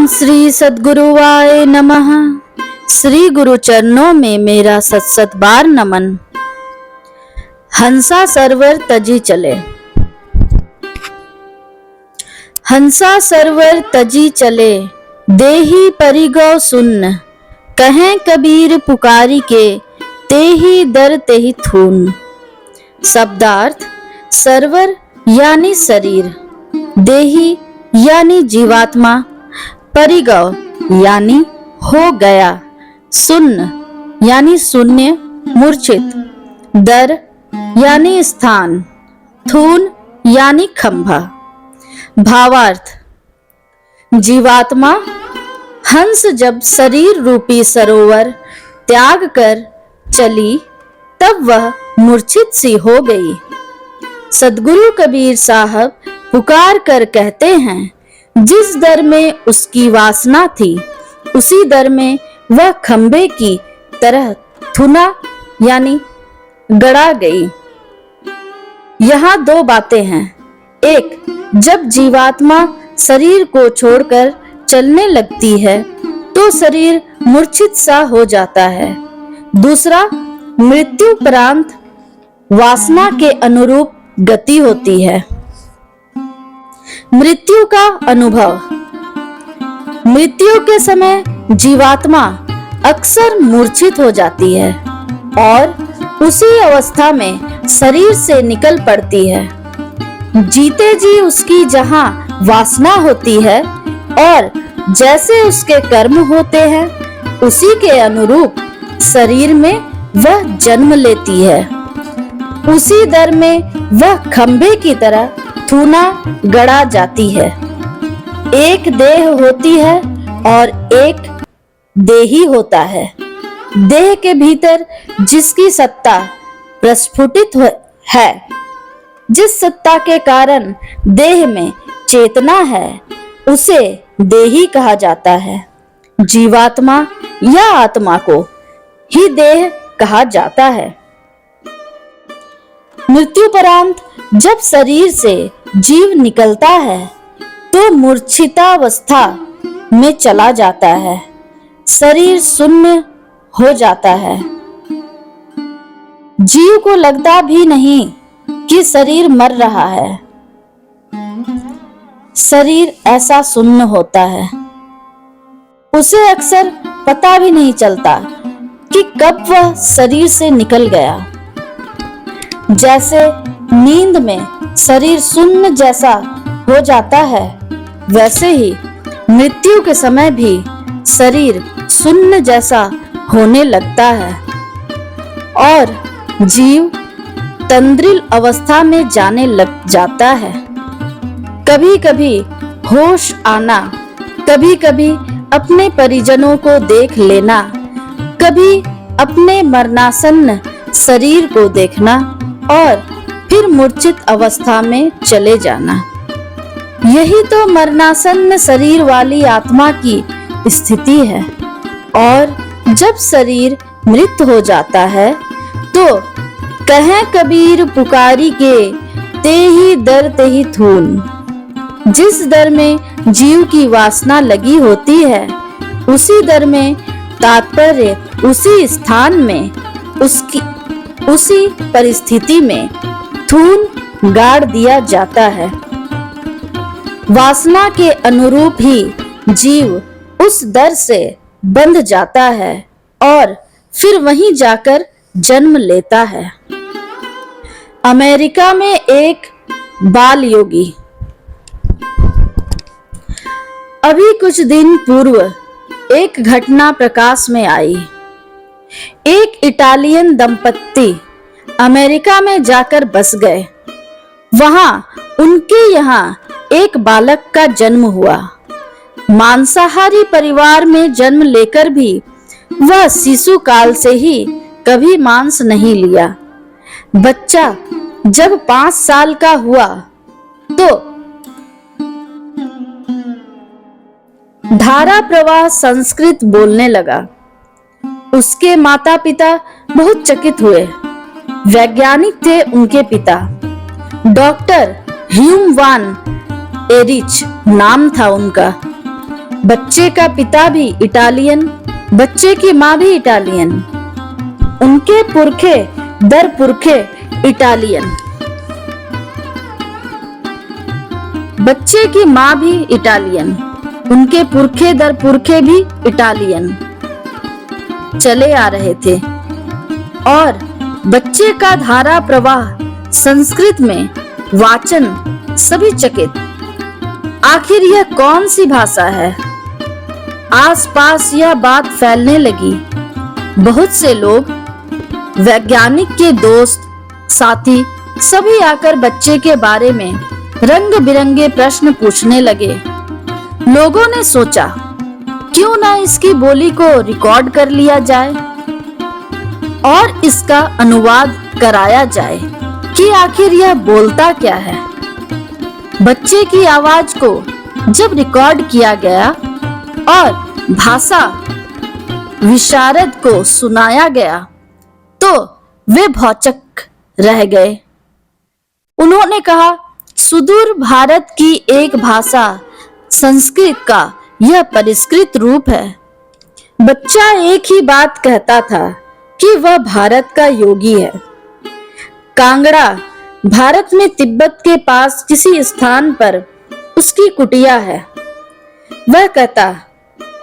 ओम श्री सद्गुरुवाय नमः। श्री गुरु चरणों में मेरा सत सत बार नमन। हंसा सरवर तजी चले। हंसा सरवर तजी चले, देही परिगौ सुन्न। कहें कबीर पुकारी के, तेही दर तेही थून। शब्दार्थ: सरवर यानी शरीर, देही यानी जीवात्मा, परिगव यानी हो गया, सुन्न यानी शून्य मूर्छित, दर यानी स्थान, थून यानी खंभा। भावार्थ: जीवात्मा हंस जब शरीर रूपी सरोवर त्याग कर चली, तब वह मूर्छित सी हो गई। सद्गुरु कबीर साहब पुकार कर कहते हैं, जिस दर में उसकी वासना थी, उसी दर में वह खंबे की तरह थुना यानी गड़ा गई। यहाँ दो बातें हैं। एक, जब जीवात्मा शरीर को छोड़कर चलने लगती है तो शरीर मूर्छित सा हो जाता है। दूसरा, मृत्युपरांत वासना के अनुरूप गति होती है। मृत्यु का अनुभव: मृत्यु के समय जीवात्मा अक्सर मूर्छित हो जाती है और उसी अवस्था में शरीर से निकल पड़ती है। जीते जी उसकी जहां वासना होती है और जैसे उसके कर्म होते हैं, उसी के अनुरूप शरीर में वह जन्म लेती है। उसी दर में वह खंभे की तरह थूना गड़ा जाती है। एक देह होती है और एक देही होता है। देह के भीतर जिसकी सत्ता प्रस्फुटित है, जिस सत्ता के कारण देह में चेतना है, उसे देही कहा जाता है। जीवात्मा या आत्मा को ही देह कहा जाता है। मृत्युपरांत जब शरीर से जीव निकलता है तो मूर्छितावस्था में चला जाता है। शरीर शून्य हो जाता है। जीव को लगता भी नहीं कि शरीर मर रहा है। शरीर ऐसा शून्य होता है, उसे अक्सर पता भी नहीं चलता कि कब वह शरीर से निकल गया। जैसे नींद में शरीर शून्य जैसा हो जाता है, वैसे ही मृत्यु के समय भी शरीर शून्य जैसा होने लगता है और जीव तंद्रिल अवस्था में जाने लग जाता है। कभी कभी होश आना, कभी कभी अपने परिजनों को देख लेना, कभी अपने मरणासन्न शरीर को देखना और फिर मूर्छित अवस्था में चले जाना। यही तो मरणासन्न शरीर वाली आत्मा की स्थिति है। और जब शरीर मृत हो जाता है तो कहें कबीर पुकारी के, तेही दर तेही थून। जिस दर में जीव की वासना लगी होती है, उसी दर में, तात्पर्य उसी स्थान में, उसी परिस्थिति में थून गाड़ दिया जाता है। वासना के अनुरूप ही जीव उस दर से बंध जाता है और फिर वहीं जाकर जन्म लेता है। अमेरिका में एक बाल योगी अभी कुछ दिन पूर्व एक घटना प्रकाश में आई। एक इटालियन दंपत्ति अमेरिका में जाकर बस गए। वहां उनके यहाँ एक बालक का जन्म हुआ। मांसाहारी परिवार में जन्म लेकर भी वह शिशु काल से ही कभी मांस नहीं लिया। बच्चा जब 5 साल का हुआ तो धारा प्रवाह संस्कृत बोलने लगा। उसके माता पिता बहुत चकित हुए। वैज्ञानिक थे उनके पिता, डॉक्टर ह्यूम वान एरिच नाम था उनका। बच्चे का पिता भी इटालियन, बच्चे की माँ भी इटालियन, उनके पुरखे दर पुरखे इटालियन, बच्चे की माँ भी इटालियन, उनके पुरखे दर पुरखे भी इटालियन चले आ रहे थे और बच्चे का धारा प्रवाह संस्कृत में वाचन सभी चकित। आखिर यह कौन सी भाषा है? आसपास यह बात फैलने लगी। बहुत से लोग, वैज्ञानिक के दोस्त, साथी सभी आकर बच्चे के बारे में रंग बिरंगे प्रश्न पूछने लगे। लोगों ने सोचा, क्यों ना इसकी बोली को रिकॉर्ड कर लिया जाए और इसका अनुवाद कराया जाए कि आखिर यह बोलता क्या है। बच्चे की आवाज को जब रिकॉर्ड किया गया और भाषा विशारद को सुनाया गया तो वे भौचक रह गए। उन्होंने कहा, सुदूर भारत की एक भाषा संस्कृत का यह परिष्कृत रूप है। बच्चा एक ही बात कहता था कि वह भारत का योगी है। कांगड़ा भारत में तिब्बत के पास किसी स्थान पर उसकी कुटिया है। वह कहता,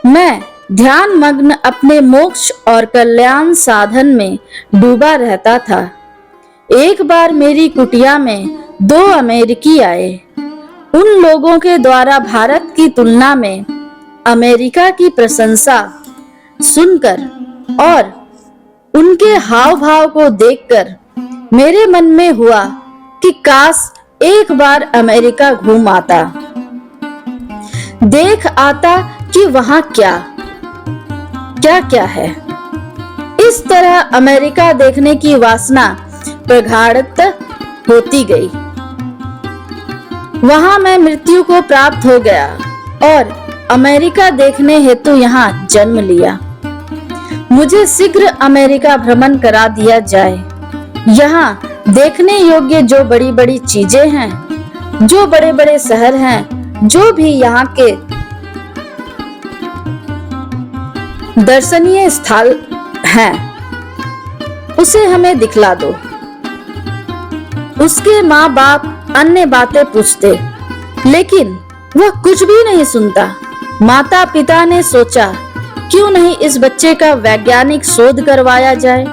मैं ध्यान मग्न अपने मोक्ष और कल्याण साधन में डूबा रहता था। एक बार मेरी कुटिया में 2 अमेरिकी आए। उन लोगों के द्वारा भारत की तुलना में अमेरिका की प्रशंसा सुनकर और उनके हाव भाव को देखकर मेरे मन में हुआ कि काश एक बार अमेरिका घूम आता, देख आता कि वहां क्या क्या है। इस तरह अमेरिका देखने की वासना प्रगाढ़त होती गई। वहां मैं मृत्यु को प्राप्त हो गया और अमेरिका देखने हेतु यहाँ जन्म लिया। मुझे शीघ्र अमेरिका भ्रमण करा दिया जाए। यहाँ देखने योग्य जो बड़ी बड़ी चीजें हैं, जो बड़े बड़े शहर हैं, जो भी यहाँ के दर्शनीय स्थल हैं, उसे हमें दिखला दो। उसके माँ बाप अन्य बातें पूछते, लेकिन वह कुछ भी नहीं सुनता। माता पिता ने सोचा, क्यों नहीं इस बच्चे का वैज्ञानिक शोध करवाया जाए।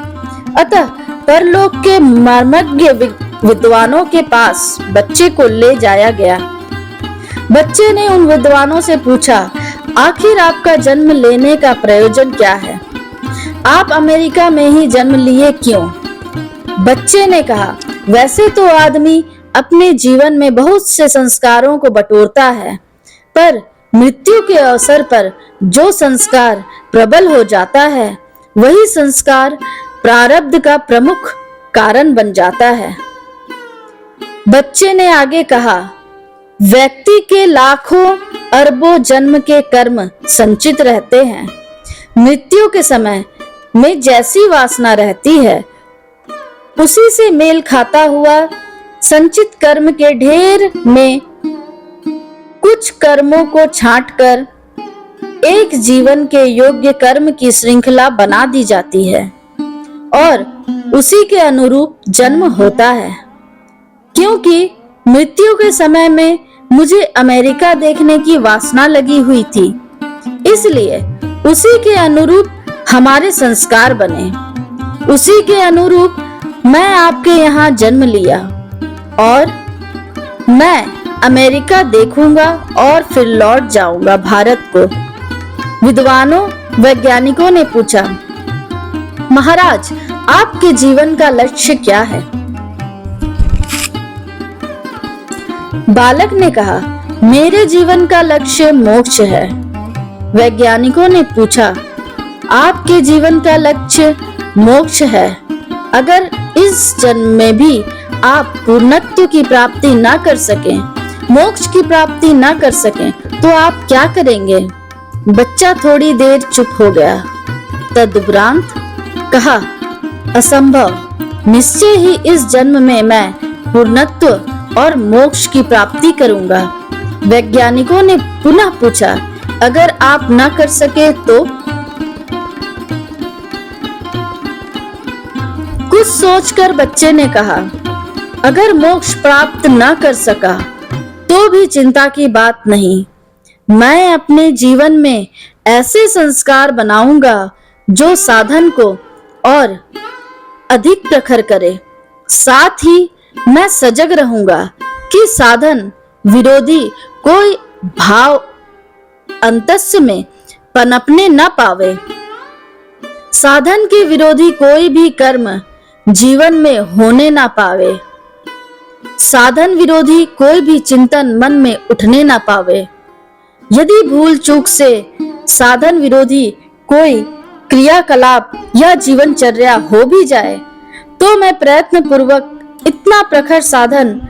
अतः परलोक के मर्मज्ञ विद्वानों के पास बच्चे को ले जाया गया। बच्चे ने उन विद्वानों से पूछा, आखिर आपका जन्म लेने का प्रयोजन क्या है? आप अमेरिका में ही जन्म लिए क्यों? बच्चे ने कहा, वैसे तो आदमी अपने जीवन में बहुत से संस्कारों को बटोरता है, पर मृत्यु के अवसर पर जो संस्कार प्रबल हो जाता है, वही संस्कार प्रारब्ध का प्रमुख कारण बन जाता है। बच्चे ने आगे कहा, व्यक्ति के लाखों अरबों जन्म के कर्म संचित रहते हैं। मृत्यु के समय में जैसी वासना रहती है, उसी से मेल खाता हुआ संचित कर्म के ढेर में कुछ कर्मों को छांटकर एक जीवन के योग्य कर्म की श्रृंखला बना दी जाती है और उसी के अनुरूप जन्म होता है। क्योंकि मृत्यु के समय में मुझे अमेरिका देखने की वासना लगी हुई थी, इसलिए उसी के अनुरूप हमारे संस्कार बने। उसी के अनुरूप मैं आपके यहाँ जन्म लिया और मैं अमेरिका देखूंगा और फिर लौट जाऊंगा भारत को। विद्वानों वैज्ञानिकों ने पूछा, महाराज, आपके जीवन का लक्ष्य क्या है? बालक ने कहा, मेरे जीवन का लक्ष्य मोक्ष है। वैज्ञानिकों ने पूछा, आपके जीवन का लक्ष्य मोक्ष है। अगर इस जन्म में भी आप पूर्णत्व की प्राप्ति ना कर सकें, मोक्ष की प्राप्ति ना कर सकें, तो आप क्या करेंगे? बच्चा थोड़ी देर चुप हो गया। तदुपरांत कहा, असंभव। निश्चय ही इस जन्म में मैं पूर्णत्व और मोक्ष की प्राप्ति करूंगा। वैज्ञानिकों ने पुनः पूछा, अगर आप न कर सके तो? कुछ सोचकर बच्चे ने कहा, अगर मोक्ष प्राप्त न कर सका तो भी चिंता की बात नहीं। मैं अपने जीवन में ऐसे संस्कार बनाऊंगा जो साधन को और अधिक प्रखर करे। साथ ही मैं सजग रहूंगा कि साधन विरोधी कोई भाव अंतस्थ में पनपने न पावे। साधन के विरोधी कोई भी कर्म जीवन में होने ना पावे। साधन विरोधी कोई भी चिंतन मन में उठने ना पावे। यदि भूल चूक से साधन विरोधी कोई क्रियाकलाप या जीवनचर्या हो भी जाए तो मैं प्रयत्न पूर्वक इतना प्रखर साधन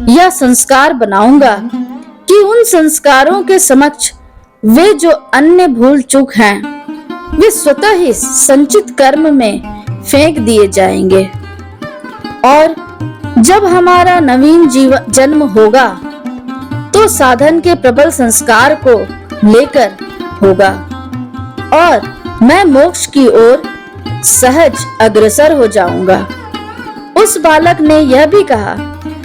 या संस्कार बनाऊंगा कि उन संस्कारों के समक्ष वे जो अन्य भूल चूक हैं वे स्वतः ही संचित कर्म में फेंक दिए जाएंगे। और जब हमारा नवीन जन्म होगा तो साधन के प्रबल संस्कार को लेकर होगा और मैं मोक्ष की ओर सहज अग्रसर हो जाऊंगा। उस बालक ने यह भी कहा,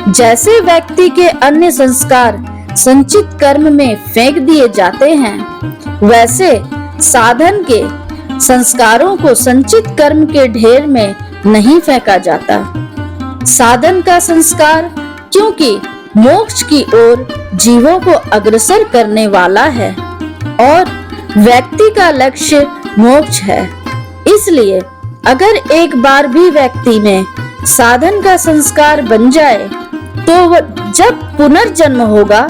जैसे व्यक्ति के अन्य संस्कार संचित कर्म में फेंक दिए जाते हैं, वैसे साधन के संस्कारों को संचित कर्म के ढेर में नहीं फेंका जाता। साधन का संस्कार क्योंकि मोक्ष की ओर जीवों को अग्रसर करने वाला है और व्यक्ति का लक्ष्य मोक्ष है, इसलिए अगर एक बार भी व्यक्ति में साधन का संस्कार बन जाए तो वह जब पुनर्जन्म होगा,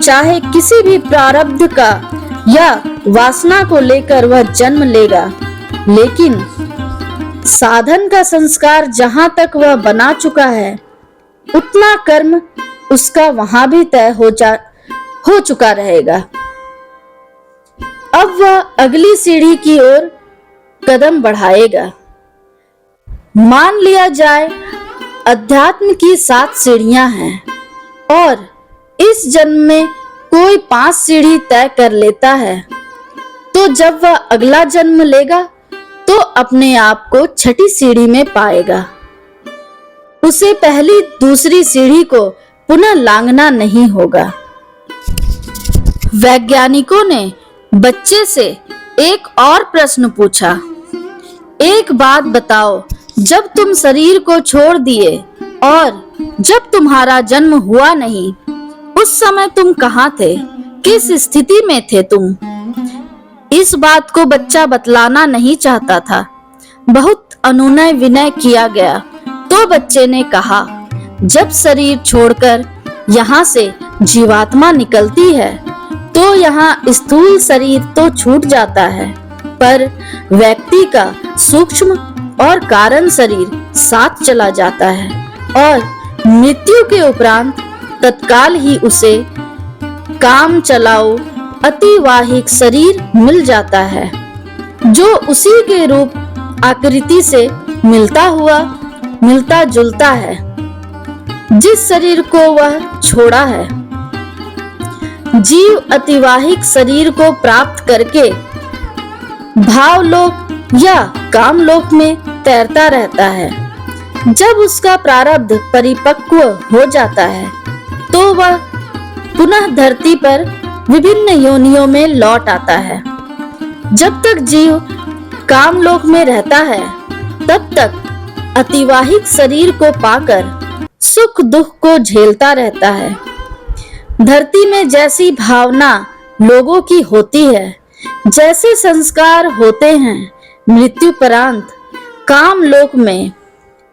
चाहे किसी भी प्रारब्ध का या वासना को लेकर वह जन्म लेगा, लेकिन साधन का संस्कार जहां तक वह बना चुका है उतना कर्म उसका वहां भी तय हो चुका रहेगा। अब वह अगली सीढ़ी की ओर कदम बढ़ाएगा। मान लिया जाए अध्यात्म की 7 सीढ़ियां हैं और इस जन्म में कोई 5 सीढ़ी तय कर लेता है, तो जब वह अगला जन्म लेगा तो अपने आप को 6ठी सीढ़ी में पाएगा। उसे पहली दूसरी सीढ़ी को पुनः लांघना नहीं होगा। वैज्ञानिकों ने बच्चे से एक और प्रश्न पूछा, एक बात बताओ, जब तुम शरीर को छोड़ दिए और जब तुम्हारा जन्म हुआ नहीं, उस समय तुम कहाँ थे? किस स्थिति में थे तुम? इस बात को बच्चा बतलाना नहीं चाहता था। बहुत अनुनय विनय किया गया तो बच्चे ने कहा, जब शरीर छोड़कर यहाँ से जीवात्मा निकलती है तो यहाँ स्थूल शरीर तो छूट जाता है, पर व्यक्ति का सूक्ष्म और कारण शरीर साथ चला जाता है और मृत्यु के उपरांत तत्काल ही उसे काम चलाओ अतिवाहिक शरीर मिल जाता है, जो उसी के रूप आकृति से मिलता जुलता है जिस शरीर को वह छोड़ा है। जीव अतिवाहिक शरीर को प्राप्त करके भावलोक या कामलोक में तैरता रहता है। जब उसका प्रारब्ध परिपक्व हो जाता है तो वह पुनः धरती पर विभिन्न योनियों में लौट आता है। जब तक जीव कामलोक में रहता है तब तक अतिवाहिक शरीर को पाकर सुख दुख को झेलता रहता है। धरती में जैसी भावना लोगों की होती है, जैसे संस्कार होते हैं, मृत्युपरांत कामलोक में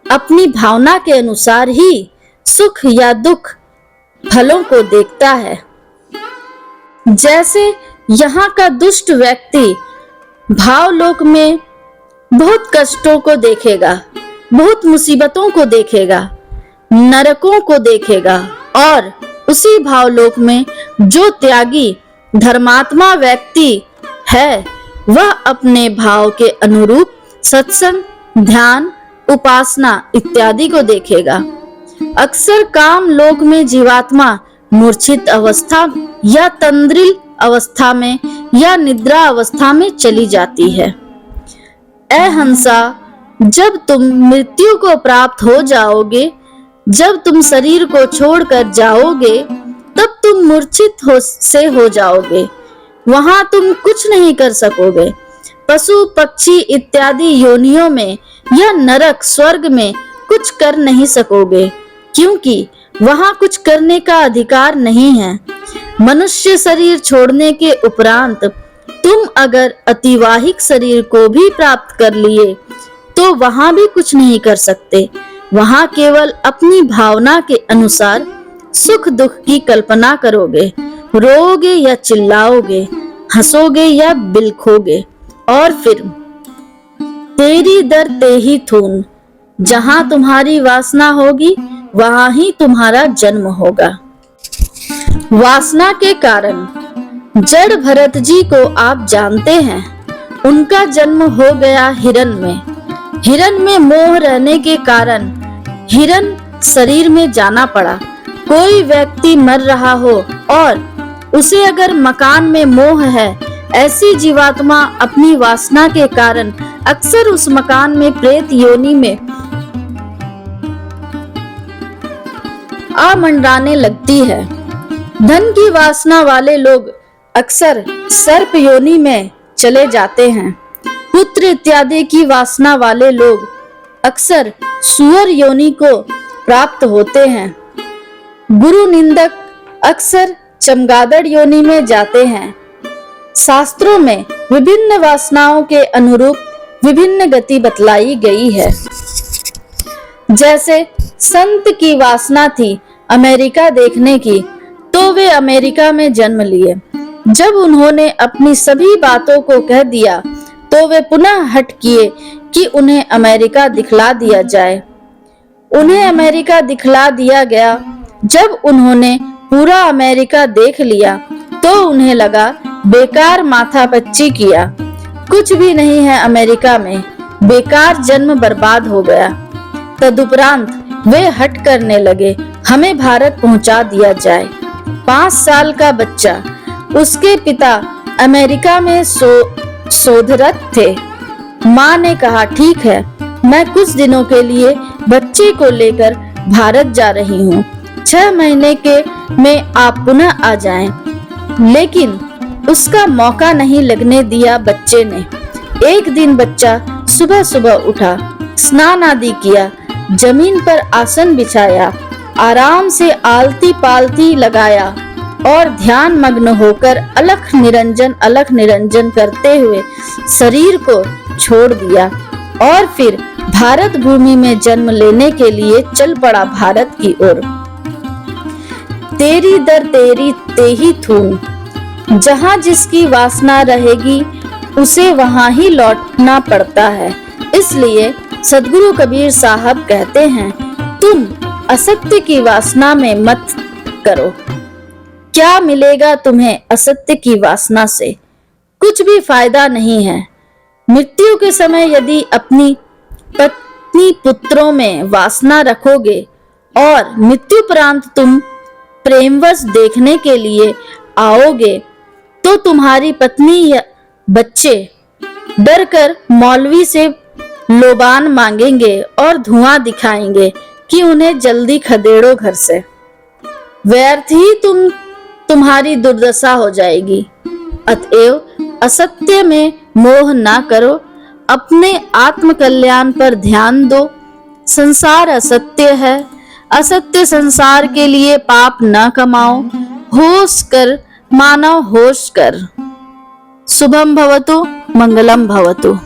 अपनी भावना के अनुसार ही सुख या दुख फलों को देखता है। जैसे यहाँ का दुष्ट व्यक्ति भावलोक में बहुत कष्टों को देखेगा, बहुत मुसीबतों को देखेगा, नरकों को देखेगा, और उसी भावलोक में जो त्यागी धर्मात्मा व्यक्ति है वह अपने भाव के अनुरूप सत्संग, ध्यान, उपासना इत्यादि को देखेगा। अक्सर काम लोक में जीवात्मा मूर्छित अवस्था या तंद्रिल अवस्था में या निद्रा अवस्था में चली जाती है। ए हंसा, जब तुम मृत्यु को प्राप्त हो जाओगे, जब तुम शरीर को छोड़कर जाओगे, तब तुम मूर्छित हो जाओगे। वहां तुम कुछ नहीं कर सकोगे। पशु पक्षी इत्यादि योनियों में या नरक स्वर्ग में कुछ कर नहीं सकोगे, क्योंकि वहां कुछ करने का अधिकार नहीं है। मनुष्य शरीर छोड़ने के उपरांत तुम अगर अतिवाहिक शरीर को भी प्राप्त कर लिए तो वहां भी कुछ नहीं कर सकते। वहां केवल अपनी भावना के अनुसार सुख दुख की कल्पना करोगे, रोओगे या चिल्लाओगे, हंसोगे या बिलखोगे। और फिर तेरी दर तेही थून, जहां तुम्हारी वासना होगी वहां ही तुम्हारा जन्म होगा। वासना के कारण जड़ भरत जी को आप जानते हैं। उनका जन्म हो गया हिरण में। हिरण में मोह रहने के कारण हिरण शरीर में जाना पड़ा। कोई व्यक्ति मर रहा हो और उसे अगर मकान में मोह है, ऐसी जीवात्मा अपनी वासना के कारण अक्सर उस मकान में प्रेत योनि में आमंडराने लगती है। धन की वासना वाले लोग अक्सर सर्प योनि में चले जाते हैं। पुत्र इत्यादि की वासना वाले लोग अक्सर सुअर योनि को प्राप्त होते हैं। गुरु निंदक अक्सर चमगादड़ योनि में जाते हैं। शास्त्रों में विभिन्न वासनाओं के अनुरूप विभिन्न गति बतलाई गई है। जैसे संत की वासना थी अमेरिका देखने की, तो वे अमेरिका में जन्म लिए। जब उन्होंने अपनी सभी बातों को कह दिया तो वे पुनः हट किए कि उन्हें अमेरिका दिखला दिया जाए। उन्हें अमेरिका दिखला दिया गया। जब उन्होंने पूरा अमेरिका देख लिया तो उन्हें लगा बेकार माथापच्ची किया, कुछ भी नहीं है अमेरिका में, बेकार जन्म बर्बाद हो गया। तदुपरांत वे हट करने लगे, हमें भारत पहुंचा दिया जाए। 5 साल का बच्चा, उसके पिता अमेरिका में शोधरत थे। माँ ने कहा, ठीक है, मैं कुछ दिनों के लिए बच्चे को लेकर भारत जा रही हूँ। 6 महीने के में आप पुनः आ जाएं। लेकिन उसका मौका नहीं लगने दिया बच्चे ने। एक दिन बच्चा सुबह सुबह उठा, स्नान आदि किया, जमीन पर आसन बिछाया, आराम से आलती पालती लगाया और ध्यान मग्न होकर अलख निरंजन करते हुए शरीर को छोड़ दिया और फिर भारत भूमि में जन्म लेने के लिए चल पड़ा भारत की ओर। तेरी दर तेरी तेही थून, जहाँ जिसकी वासना रहेगी उसे वहां ही लौटना पड़ता है। इसलिए सदगुरु कबीर साहब कहते हैं, तुम असत्य की वासना में मत करो। क्या मिलेगा तुम्हें असत्य की वासना से? कुछ भी फायदा नहीं है। मृत्यु के समय यदि अपनी पत्नी पुत्रों में वासना रखोगे और मृत्युपरांत तुम प्रेमवश देखने के लिए आओगे तो तुम्हारी पत्नी या बच्चे डरकर मौलवी से लोबान मांगेंगे और धुआं दिखाएंगे कि उन्हें जल्दी खदेड़ो घर से। व्यर्थ ही तुम्हारी दुर्दशा हो जाएगी। अतएव असत्य में मोह ना करो, अपने आत्म कल्याण पर ध्यान दो। संसार असत्य है, असत्य संसार के लिए पाप न कमाओ। होश कर मानव, होश कर। शुभम भवतु, मंगलम भवतु।